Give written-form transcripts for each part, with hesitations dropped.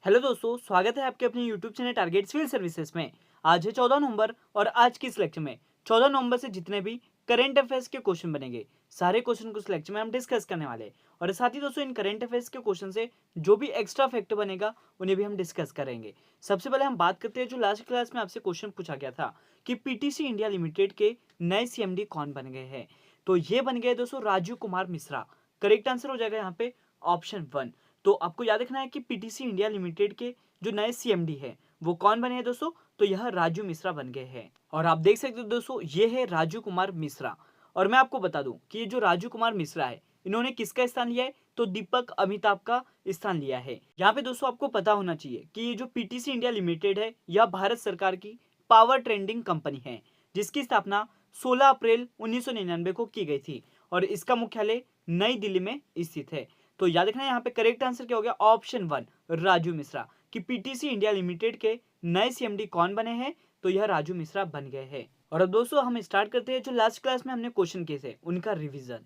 Hello दोस्तों, स्वागत है आपके अपने YouTube channel Target Civil Services में। आज है 14 नवंबर और आज की इस लेक्चर में 14 नवंबर से जितने भी करंट अफेयर्स के क्वेश्चन बनेंगे, सारे क्वेश्चन को इस लेक्चर में हम डिस्कस करने वाले हैं। और साथ ही दोस्तों, इन करंट अफेयर्स के क्वेश्चन से जो भी एक्स्ट्रा फैक्ट बनेगा उन्हें भी हम डिस्कस करेंगे। सबसे पहले हम बात करते हैं, जो लास्ट क्लास में आपसे क्वेश्चन पूछा गया था कि पीटीसी इंडिया लिमिटेड के नए सीएमडी कौन बन गए हैं। तो ये बन गए दोस्तों राजीव कुमार मिश्रा। करेक्ट आंसर हो जाएगा यहाँ पे ऑप्शन 1। तो आपको याद रखना है कि पीटीसी इंडिया लिमिटेड के जो नए सीएमडी है वो कौन बने हैं दोस्तों, तो यह राजू मिश्रा बन गए हैं। और आप देख सकते हो दोस्तों, ये है राजू कुमार मिश्रा। और मैं आपको बता दूं कि ये जो राजू कुमार मिश्रा है, इन्होंने किसका स्थान लिया है, तो दीपक अमिताभ का स्थान लिया है। यहाँ पे दोस्तों आपको पता होना चाहिए कि ये जो पीटीसी इंडिया लिमिटेड है, यह भारत सरकार की पावर ट्रेडिंग कंपनी है, जिसकी स्थापना 16 अप्रैल 1999 को की गई थी और इसका मुख्यालय नई दिल्ली में स्थित है। तो याद रखना, यहाँ पे करेक्ट आंसर क्या हो गया, ऑप्शन 1 राजू मिश्रा। कि पीटीसी इंडिया लिमिटेड के नए सीएमडी कौन बने हैं, तो यह राजू मिश्रा बन गए हैं। और अब दोस्तों हम स्टार्ट करते हैं, जो लास्ट क्लास में हमने क्वेश्चन किए थे उनका रिवीजन।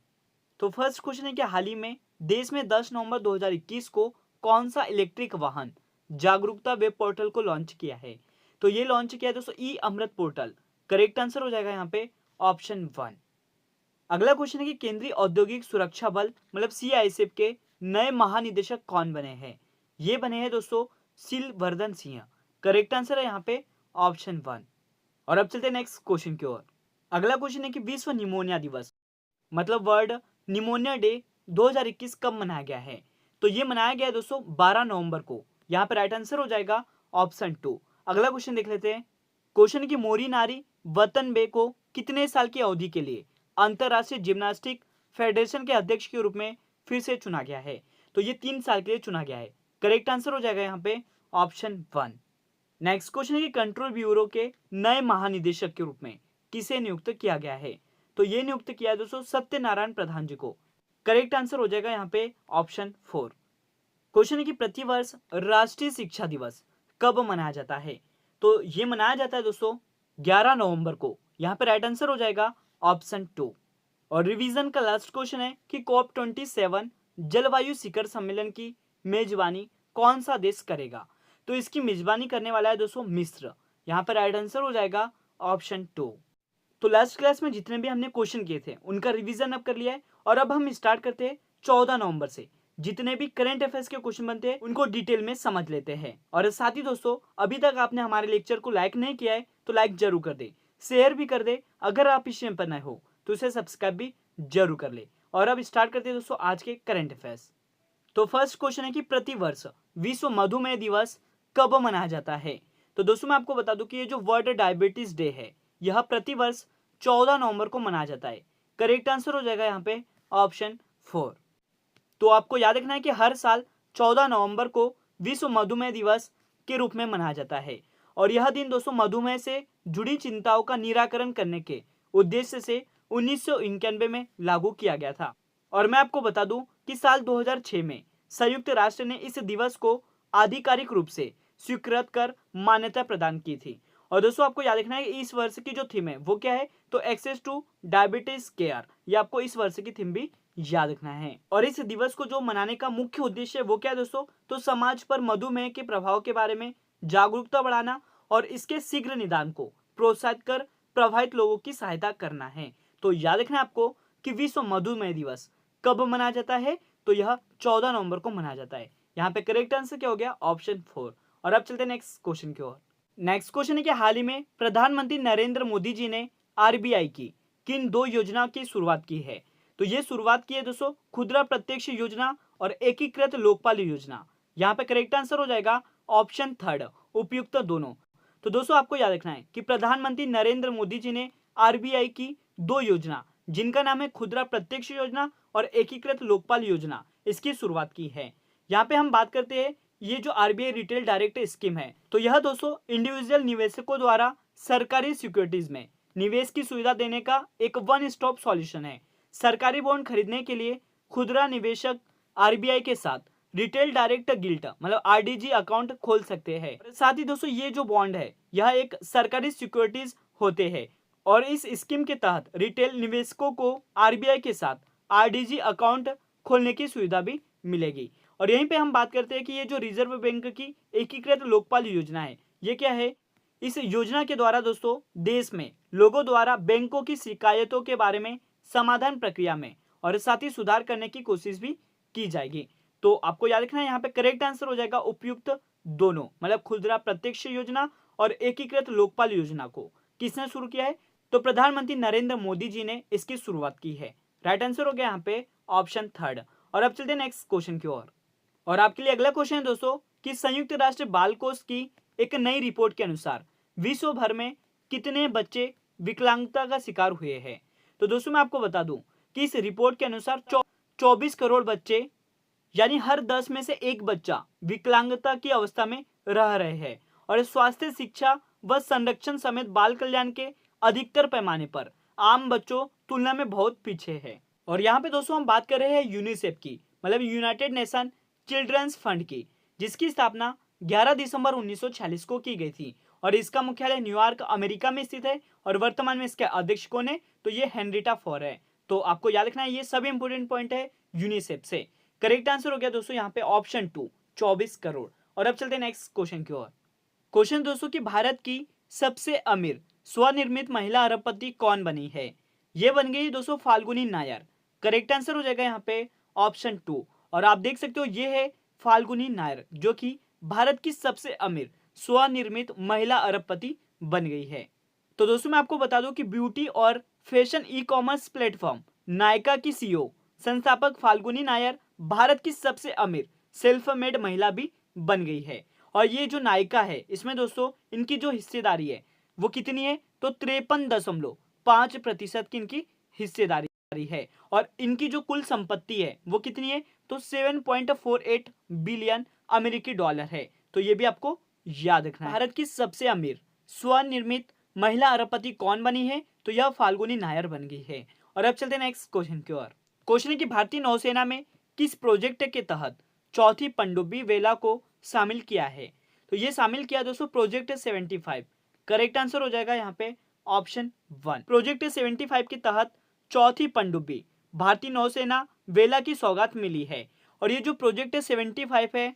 तो फर्स्ट क्वेश्चन है कि हाल ही में देश में 10 नवंबर 2021 को कौन सा इलेक्ट्रिक वाहन जागरूकता वेब पोर्टल को लॉन्च किया है। तो ये लॉन्च किया है दोस्तों ई अमृत पोर्टल। करेक्ट आंसर हो जाएगा यहाँ पे ऑप्शन 1। अगला क्वेश्चन है कि केंद्रीय औद्योगिक सुरक्षा बल मतलब सीआईएसएफ के नए महानिदेशक कौन बने हैं। ये बने हैं दोस्तों सिलवर्धन सिंह। करेक्ट आंसर है यहाँ पे ऑप्शन 1। और अब चलते हैं नेक्स्ट क्वेश्चन की ओर। अगला क्वेश्चन है कि विश्व निमोनिया दिवस मतलब वर्ल्ड निमोनिया डे 2021 कब मनाया गया है। तो ये मनाया गया है दोस्तों 12 नवंबर को। यहाँ पे राइट आंसर हो जाएगा ऑप्शन 2। अगला क्वेश्चन देख लेते हैं। क्वेश्चन की मोरी नारी वतन बे को कितने साल की अवधि के लिए अंतरराष्ट्रीय जिम्नास्टिक फेडरेशन के अध्यक्ष के रूप में फिर से चुना गया है। तो ये 3 साल के लिए चुना गया है। करेक्ट आंसर हो जाएगा यहाँ पे ऑप्शन 1। नेक्स्ट क्वेश्चन है कि कंट्रोल ब्यूरो के नए महानिदेशक के रूप में किसे नियुक्त किया गया है। तो ये नियुक्त किया है दोस्तों सत्यनारायण प्रधान जी को। करेक्ट आंसर हो जाएगा यहाँ पे ऑप्शन 4। क्वेश्चन है कि प्रतिवर्ष राष्ट्रीय शिक्षा दिवस कब मनाया जाता है। तो ये मनाया जाता है दोस्तों 11 नवंबर को। यहाँ पे राइट आंसर हो जाएगा ऑप्शन 2। और रिवीजन का लास्ट क्वेश्चन है कि COP27 जलवायु शिखर सम्मेलन की मेजबानी कौन सा देश करेगा। तो इसकी मेजबानी करने वाला है दोस्तों मिस्र। यहाँ पर राइट आंसर हो जाएगा ऑप्शन 2। तो लास्ट क्लास में जितने भी हमने क्वेश्चन किए थे उनका रिवीजन अब कर लिया है। और अब हम स्टार्ट करते हैं 14 नवंबर से। जितने भी करंट अफेयर्स के क्वेश्चन बनते हैं उनको डिटेल में समझ लेते हैं। और साथ ही दोस्तों, अभी तक आपने हमारे लेक्चर को लाइक नहीं किया है तो लाइक जरूर कर दे, शेयर भी कर दे। अगर आप इस चैनल पर नए हो तो इसे सब्सक्राइब भी जरूर कर ले। और अब स्टार्ट करते हैं दोस्तों आज के करंट अफेयर्स। तो फर्स्ट क्वेश्चन है कि प्रतिवर्ष विश्व मधुमेह दिवस कब मनाया जाता है। तो दोस्तों मैं आपको बता दूं कि ये जो वर्ल्ड डायबिटीज डे है, यह प्रतिवर्ष 14 नवंबर को मनाया जाता है। करेक्ट आंसर हो जाएगा यहाँ पे ऑप्शन 4। तो आपको याद रखना है कि हर साल 14 नवंबर को विश्व मधुमेह दिवस के रूप में मनाया जाता है। और यह दिन दोस्तों मधुमेह से जुड़ी चिंताओं का निराकरण करने के उद्देश्य से 1991 में लागू किया गया था। और मैं आपको बता दूं कि साल 2006 में संयुक्त राष्ट्र ने इस दिवस को आधिकारिक रूप से स्वीकृत कर मान्यता प्रदान की थी। और दोस्तों आपको याद रखना है कि इस वर्ष की जो थीम है वो क्या है, तो एक्सेस टू डायबिटीज केयर। ये आपको इस वर्ष की थीम भी याद रखना है। और इस दिवस को जो मनाने का मुख्य उद्देश्य है वो क्या है दोस्तों, तो समाज पर मधुमेह के प्रभाव के बारे में जागरूकता बढ़ाना और इसके शीघ्र निदान को प्रोत्साहित कर प्रभावित लोगों की सहायता करना है। तो याद रखना है आपको कि विश्व मधुमेह दिवस कब मनाया जाता है, तो यह 14 नवंबर को मनाया जाता है। यहाँ पे करेक्ट आंसर क्या हो गया, ऑप्शन 4। और अब चलते हैं नेक्स्ट क्वेश्चन की ओर। नेक्स्ट क्वेश्चन है कि हाल ही में प्रधानमंत्री नरेंद्र मोदी जी ने आरबीआई की किन 2 योजना की शुरुआत की है। तो ये शुरुआत की है दोस्तों खुदरा प्रत्यक्ष योजना और एकीकृत लोकपाल योजना। यहाँ पे करेक्ट आंसर हो जाएगा ऑप्शन 3 उपयुक्त दोनों। तो दोस्तों आपको याद रखना है कि प्रधानमंत्री नरेंद्र मोदी जी ने आरबीआई की 2 योजना, जिनका नाम है खुदरा प्रत्यक्ष योजना और एकीकृत लोकपाल योजना, इसकी शुरुआत की है। यहाँ पे हम बात करते हैं ये जो आरबीआई रिटेल डायरेक्ट स्कीम है, तो यह दोस्तों इंडिविजुअल निवेशकों द्वारा सरकारी सिक्योरिटीज में निवेश की सुविधा देने का एक वन स्टॉप सॉल्यूशन है। सरकारी बॉन्ड खरीदने के लिए खुदरा निवेशक आरबीआई के साथ रिटेल डायरेक्ट गिल्ट मतलब आरडीजी अकाउंट खोल सकते हैं। साथ ही दोस्तों ये जो बॉन्ड है यह एक सरकारी सिक्योरिटीज होते हैं और इस स्कीम के तहत रिटेल निवेशकों को आरबीआई के साथ आरडीजी अकाउंट खोलने की सुविधा भी मिलेगी। और यहीं पे हम बात करते हैं कि ये जो रिजर्व बैंक की एकीकृत लोकपाल योजना है, ये क्या है? इस योजना के द्वारा दोस्तों देश में लोगों द्वारा बैंकों की शिकायतों के बारे में समाधान प्रक्रिया में और साथ ही सुधार करने की कोशिश भी की जाएगी। तो आपको याद रखना है, यहाँ पे करेक्ट आंसर हो जाएगा उपयुक्त दोनों, मतलब खुदरा प्रत्यक्ष योजना और एकीकृत लोकपाल योजना को किसने शुरू किया है? तो प्रधानमंत्री नरेंद्र मोदी जी ने इसकी शुरुआत की है। राइट आंसर हो गया यहाँ पे ऑप्शन थर्ड। और अब चलते हैं नेक्स्ट क्वेश्चन की ओर। और आपके लिए अगला क्वेश्चन है दोस्तों कि संयुक्त राष्ट्र बाल कोष की एक नई रिपोर्ट के अनुसार विश्व भर में कितने बच्चे विकलांगता का शिकार हुए हैं? तो दोस्तों मैं आपको बता दूं कि इस रिपोर्ट के अनुसार 24 करोड़ बच्चे, यानी हर 10 में से एक बच्चा विकलांगता की अवस्था में रह रहे हैं। और स्वास्थ्य, शिक्षा व संरक्षण समेत बाल कल्याण के अधिकतर पैमाने पर आम बच्चों तुलना में बहुत पीछे है। और यहाँ पे दोस्तों हम बात कर रहे हैं यूनिसेफ की, मतलब यूनाइटेड नेशन चिल्ड्रंस फंड की, जिसकी स्थापना 11 दिसंबर 1946 को की गई थी और इसका मुख्यालय न्यूयॉर्क अमेरिका में स्थित है। और वर्तमान में इसके अध्यक्ष कौन है? तो ये हेनरिटा फॉर है। तो आपको याद रखना है, ये सभी इंपोर्टेंट पॉइंट है यूनिसेफ से। करेक्ट आंसर हो गया दोस्तों यहाँ पे ऑप्शन 2, 24 करोड़। और अब चलते हैं नेक्स्ट क्वेश्चन की ओर। क्वेश्चन दोस्तों कि भारत की सबसे अमीर स्वनिर्मित महिला अरबपति कौन बनी है? ये बन गई दोस्तों फाल्गुनी नायर। करेक्ट आंसर हो जाएगा यहाँ पे ऑप्शन 2। और आप देख सकते हो ये है फाल्गुनी नायर, जो कि भारत की सबसे अमीर स्वनिर्मित महिला अरबपति बन गई है। तो दोस्तों मैं आपको बता दूं कि ब्यूटी और fashion e commerce platform Nykaa की सीईओ संस्थापक फाल्गुनी नायर भारत की सबसे अमीर सेल्फ मेड महिला भी बन गई है। और ये जो नायका है, इसमें दोस्तों इनकी जो हिस्सेदारी है वो कितनी है? तो 53.5% की इनकी हिस्सेदारी है। और इनकी जो कुल संपत्ति है वो कितनी है? तो 7.48 बिलियन अमेरिकी डॉलर है। तो ये भी आपको याद रखना है। भारत की सबसे अमीर स्वनिर्मित महिला अरबपति कौन बनी है? तो यह फाल्गुनी नायर बन गई है। और अब चलते हैं नेक्स्ट क्वेश्चन की ओर। क्वेश्चन है कि भारतीय नौसेना में किस प्रोजेक्ट के तहत चौथी पनडुब्बी वेला को शामिल किया है? तो ये शामिल किया दोस्तों प्रोजेक्ट 75। करेक्ट आंसर हो जाएगा यहाँ पे ऑप्शन 1। प्रोजेक्ट 75 के तहत चौथी पनडुब्बी भारतीय नौसेना वेला की सौगात मिली है। और ये जो प्रोजेक्ट 75 है,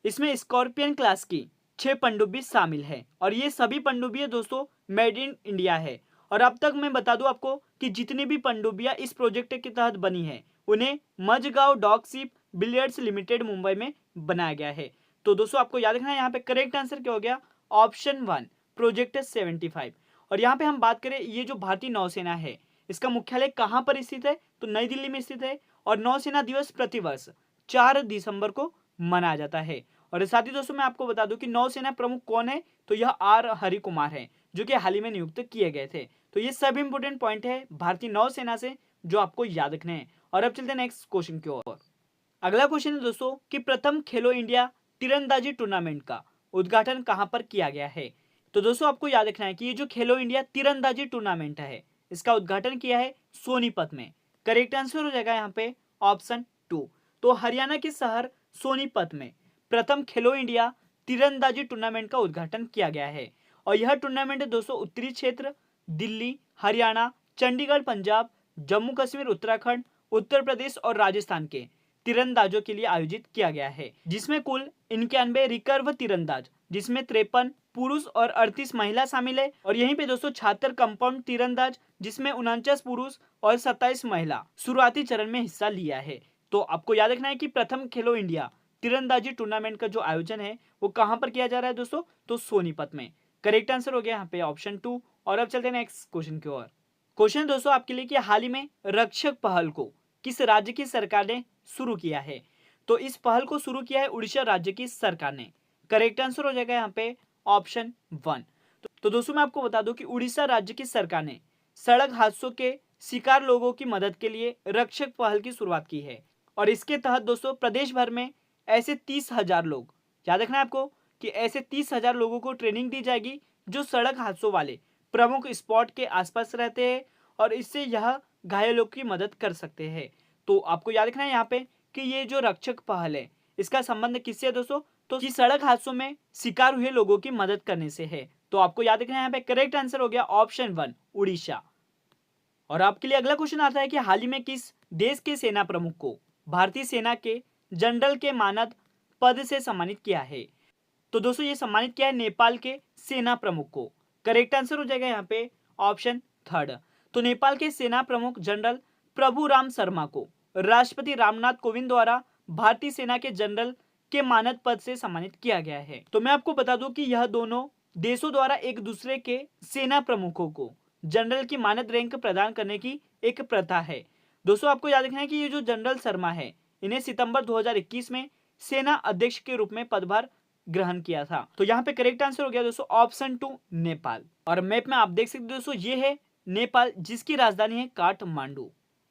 इसमें स्कॉर्पियन क्लास की 6 पनडुब्बी शामिल है। और ये सभी पनडुब्बियां दोस्तों मेड इन इंडिया है। और अब तक मैं बता दूं आपको कि जितनी भी पनडुब्बियां इस प्रोजेक्ट के तहत बनी है उन्हें मझगांव डॉकशिप बिलियर्ड्स लिमिटेड मुंबई में बनाया गया है। तो दोस्तों आपको याद रखना है, यहाँ पे करेक्ट आंसर क्या हो गया? Option 1 project 75। और यहाँ पे हम बात करें, ये जो भारतीय नौसेना है इसका मुख्यालय कहाँ पर स्थित है? तो नई दिल्ली में स्थित है। और नौसेना दिवस प्रतिवर्ष 4 दिसंबर को मनाया जाता है। और साथ ही दोस्तों मैं आपको बता दूं कि नौसेना प्रमुख कौन है? तो यह आर हरि कुमार है, जो कि हाल ही में नियुक्त किए गए थे। तो ये सब इंपोर्टेंट पॉइंट है भारतीय नौसेना से जो आपको याद रखने हैं। और अब चलते हैं नेक्स्ट क्वेश्चन की ओर। अगला क्वेश्चन है दोस्तों कि प्रथम खेलो इंडिया तीरंदाजी टूर्नामेंट का उद्घाटन कहां पर किया गया है? तो दोस्तों आपको याद रखना है कि ये जो खेलो इंडिया तीरंदाजी टूर्नामेंट है इसका उद्घाटन किया है सोनीपत में। करेक्ट आंसर हो जाएगा यहाँ पे ऑप्शन 2। तो हरियाणा के शहर सोनीपत में प्रथम खेलो इंडिया तीरंदाजी टूर्नामेंट का उद्घाटन किया गया है। और यह टूर्नामेंट दोस्तों उत्तरी क्षेत्र, दिल्ली, हरियाणा, चंडीगढ़, पंजाब, जम्मू कश्मीर, उत्तराखंड, उत्तर प्रदेश और राजस्थान के तीरंदाजों के लिए आयोजित किया गया है, जिसमें कुल 91 रिकर्व तीरंदाज, जिसमें 53 पुरुष और 38 महिला शामिल है। और यहीं पे दोस्तों 76 कंपाउंड तीरंदाज, जिसमें 49 पुरुष और 27 महिला शुरुआती चरण में हिस्सा लिया है। तो आपको याद रखना है कि प्रथम खेलो इंडिया तीरंदाजी टूर्नामेंट का जो आयोजन है वो कहां पर किया जा रहा है दोस्तों? तो सोनीपत में। करेक्ट आंसर हो गया यहाँ पे ऑप्शन 2। और अब चलते हैं नेक्स्ट क्वेश्चन की ओर। क्वेश्चन दोस्तों आपके लिए कि हाल ही में रक्षक पहल को किस राज्य की सरकार ने शुरू किया है? तो इस पहल को शुरू किया है उड़ीसा राज्य की सरकार ने। करेक्ट आंसर हो जाएगा यहाँ पे ऑप्शन 1। तो दोस्तों मैं आपको बता दूं कि उड़ीसा राज्य की सरकार ने सड़क हादसों के शिकार लोगों की मदद के लिए रक्षक पहल की शुरुआत की है। और इसके तहत दोस्तों प्रदेश भर में ऐसे 30,000 लोग, याद रखना है आपको कि ऐसे 30,000 लोगों को ट्रेनिंग दी जाएगी जो सड़क हादसों वाले प्रमुख स्पॉट के आसपास रहते हैं और इससे यह घायलों की मदद कर सकते हैं। तो आपको याद रखना है यहाँ पे कि ये जो रक्षक पहल है इसका संबंध किससे है दोस्तों? तो कि सड़क हादसों में शिकार हुए लोगों की मदद करने से है। तो आपको याद रखना है यहाँ पे करेक्ट आंसर हो गया ऑप्शन 1 उड़ीसा। और आपके लिए अगला क्वेश्चन आता है कि हाल ही में किस देश के सेना प्रमुख को भारतीय सेना के जनरल के मानद पद से सम्मानित किया है? तो दोस्तों ये सम्मानित किया है नेपाल के सेना प्रमुख को। करेक्ट आंसर हो जाएगा यहाँ पे ऑप्शन थर्ड। तो नेपाल के सेना प्रमुख जनरल प्रभुराम शर्मा को राष्ट्रपति रामनाथ कोविंद द्वारा भारतीय सेना के जनरल के मानद पद से सम्मानित किया गया है। तो मैं आपको बता दूं कि यह दोनों देशों द्वारा एक दूसरे के सेना प्रमुखों को जनरल की मानद रैंक प्रदान करने की एक प्रथा है। दोस्तों आपको याद रखना है कि ये जो जनरल शर्मा है, इन्हें सितंबर 2021 में सेना अध्यक्ष के रूप में पदभार ग्रहण किया था। तो यहाँ पे करेक्ट आंसर हो गया दोस्तों ऑप्शन 2 नेपाल। और मैप में आप देख सकते हो दोस्तों ये है नेपाल, जिसकी राजधानी है काठमांडू।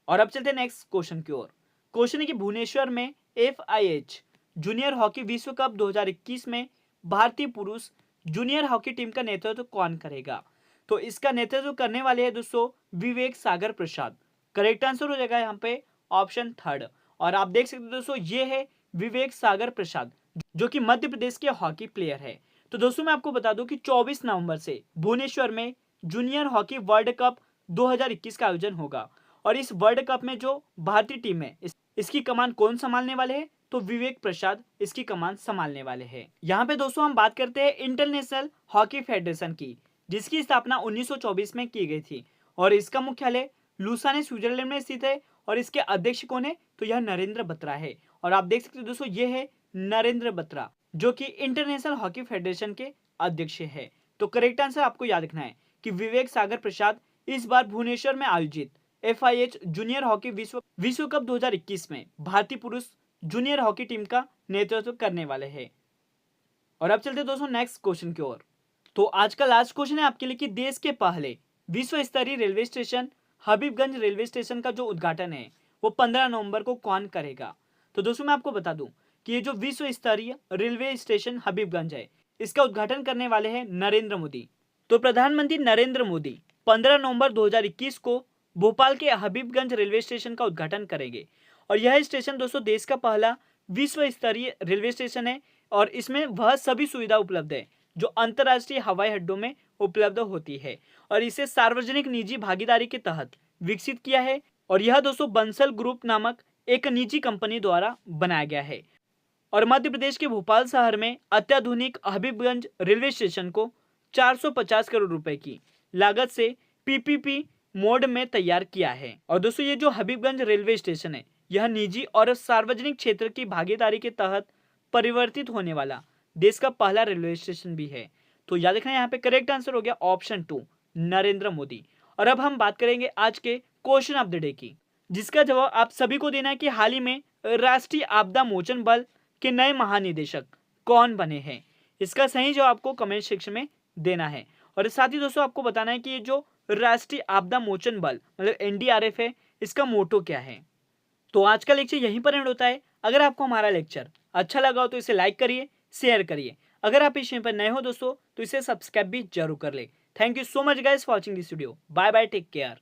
और अब चलते हैं नेक्स्ट क्वेश्चन की ओर। क्वेश्चन है कि भुवनेश्वर में FIH जूनियर हॉकी विश्व कप 2021 में भारतीय पुरुष जूनियर हॉकी टीम का नेतृत्व कौन करेगा? तो इसका नेतृत्व करने वाले हैं दोस्तों विवेक सागर प्रसाद। करेक्ट आंसर हो जाएगा यहाँ पे ऑप्शन थर्ड। और आप देख सकते हो दोस्तों ये है विवेक सागर प्रसाद, जो कि मध्य प्रदेश के हॉकी प्लेयर है। तो दोस्तों मैं आपको बता दूं कि 24 नवंबर से भुवनेश्वर में जूनियर हॉकी वर्ल्ड कप 2021 का आयोजन होगा। और इस वर्ल्ड कप में जो भारतीय टीम है इसकी कमान कौन संभालने वाले हैं? तो विवेक प्रसाद इसकी कमान संभालने वाले हैं। यहाँ पे दोस्तों हम बात करते हैं इंटरनेशनल हॉकी फेडरेशन की, जिसकी स्थापना 1924 में की गई थी और इसका मुख्यालय लुसाने स्विट्जरलैंड में स्थित है। और इसके अध्यक्ष कौन है? तो यह नरेंद्र बत्रा है। और आप देख सकते हो दोस्तों ये है नरेंद्र बत्रा, जो कि इंटरनेशनल हॉकी फेडरेशन के अध्यक्ष है। तो करेक्ट आंसर आपको याद रखना है कि विवेक सागर प्रसाद इस बार भुवनेश्वर में आयोजित FIH जूनियर हॉकी विश्व कप 2021 में भारतीय पुरुष जूनियर हॉकी टीम का नेतृत्व करने वाले हैं। और अब चलते दोस्तों नेक्स्ट क्वेश्चन की ओर। तो आज का लास्ट क्वेश्चन है आपके लिए कि देश के पहले विश्व स्तरीय railway station Habibganj railway station का जो उद्घाटन है वो 15 नवंबर को कौन करेगा? तो दोस्तों मैं आपको बता दूं कि ये जो विश्व स्तरीय रेलवे स्टेशन हबीबगंज है, इसका उद्घाटन करने वाले हैं नरेंद्र मोदी। तो प्रधानमंत्री नरेंद्र मोदी 15 नवंबर 2021 को भोपाल के हबीबगंज रेलवे स्टेशन का उद्घाटन करेंगे। और यह स्टेशन दोस्तों देश का पहला विश्व स्तरीय रेलवे स्टेशन है और इसमें वह सभी सुविधा उपलब्ध है जो अंतर्राष्ट्रीय हवाई अड्डों में उपलब्ध होती है। और इसे सार्वजनिक निजी भागीदारी के तहत विकसित किया है। और यह दोस्तों बंसल ग्रुप नामक एक निजी कंपनी द्वारा बनाया गया है। और मध्य प्रदेश के भोपाल शहर में अत्याधुनिक हबीबगंज रेलवे स्टेशन को 450 करोड़ रुपए की लागत से PPP मोड में तैयार किया है। और दोस्तों ये जो हबीबगंज रेलवे स्टेशन है यह निजी और सार्वजनिक क्षेत्र की भागीदारी के तहत परिवर्तित होने वाला देश का पहला रेलवे स्टेशन भी है। तो याद रखना यहाँ पे करेक्ट आंसर हो गया ऑप्शन 2 नरेंद्र मोदी। और अब हम बात करेंगे आज के क्वेश्चन ऑफ द डे की, जिसका जवाब आप सभी को देना है कि हाल ही में राष्ट्रीय आपदा मोचन बल के नए महानिदेशक कौन बने हैं। इसका सही जवाब आपको कमेंट सेक्शन में देना है। और साथ ही दोस्तों आपको बताना है कि ये जो राष्ट्रीय आपदा मोचन बल मतलब NDRF है, इसका मोटो क्या है। तो आज का लेक्चर यहीं पर एंड होता है। अगर आपको हमारा लेक्चर अच्छा लगा हो तो इसे लाइक करिए, शेयर करिए। अगर आप इस चैनल पर नए हो दोस्तों तो इसे सब्सक्राइब भी जरूर कर ले। Thank you so much guys for watching this video. Bye bye, take care.